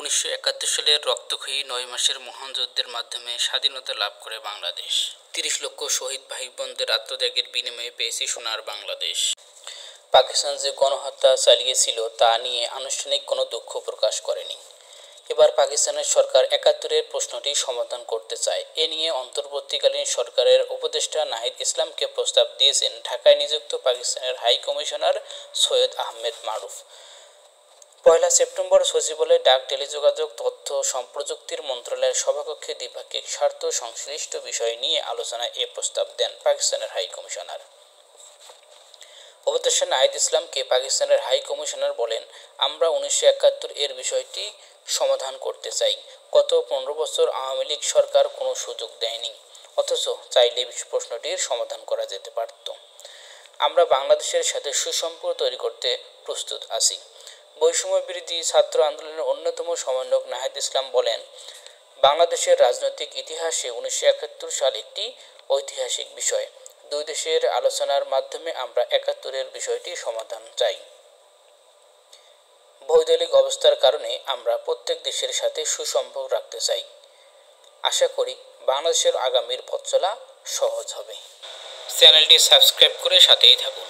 1971 সালের রক্তক্ষয়ী 9 মাসের মহান যুদ্ধের মাধ্যমে স্বাধীনতা লাভ করে বাংলাদেশ। 30 লক্ষ শহীদ ভাই বোনদের আত্মত্যাগের বিনিময়ে পেয়েছে সোনার বাংলাদেশ। পাকিস্তান যে গণহত্যা চালিয়েছিল তা নিয়ে আনুষ্ঠানিক কোনো দুঃখ প্রকাশ করেনি। এবার পাকিস্তানের সরকার 71-এর প্রশ্নটি সমাধান করতে চায়। এ নিয়ে অন্তর্বর্তীকালীন সরকারের উপদেষ্টা নাহিদ ইসলামকে প্রস্তাব দিয়েছেন ঢাকায় নিযুক্ত পাকিস্তানের হাই কমিশনার সৈয়দ আহমেদ মারুফ। 1 সেপ্টেম্বর সচিবালয়ে ডাক, টেলিযোগাযোগ, তথ্য সম্প্রযুক্তির মন্ত্রণালয়ের সভাকক্ষে দ্বিপাক্ষিক স্বার্থ সংশ্লিষ্ট বিষয় নিয়ে আলোচনায় এ প্রস্তাব দেন পাকিস্তানের হাই কমিশনার। উপদেষ্টা নাহিদ ইসলামকে পাকিস্তানের হাই কমিশনার বলেন, আমরা 1971-এর বিষয়টি সমাধান করতে চাই। গত 15 বছর আওয়ামী লীগ সরকার কোনো সুযোগ দেয়নি, অথচ চাইলে প্রশ্নটির সমাধান করা যেতে পারত। আমরা বাংলাদেশের সাথে সুসম্পর্ক তৈরি করতে প্রস্তুত আছি। বৈষম্য বিরোধী ছাত্র আন্দোলনের অন্যতম সমন্বয়ক নাহিদ ইসলাম বলেন, বাংলাদেশের রাজনৈতিক ইতিহাসে 1971 সাল একটি ঐতিহাসিক বিষয়। দুই দেশের আলোচনার মাধ্যমে আমরা 71-এর বিষয়টি সমাধান চাই। ভৌগোলিক অবস্থার কারণে আমরা প্রত্যেক দেশের সাথে সুসম্পর্ক রাখতে চাই। আশা করি বাংলাদেশের আগামীর পথ চলা সহজ হবে। চ্যানেলটি সাবস্ক্রাইব করে সাথেই থাকুন।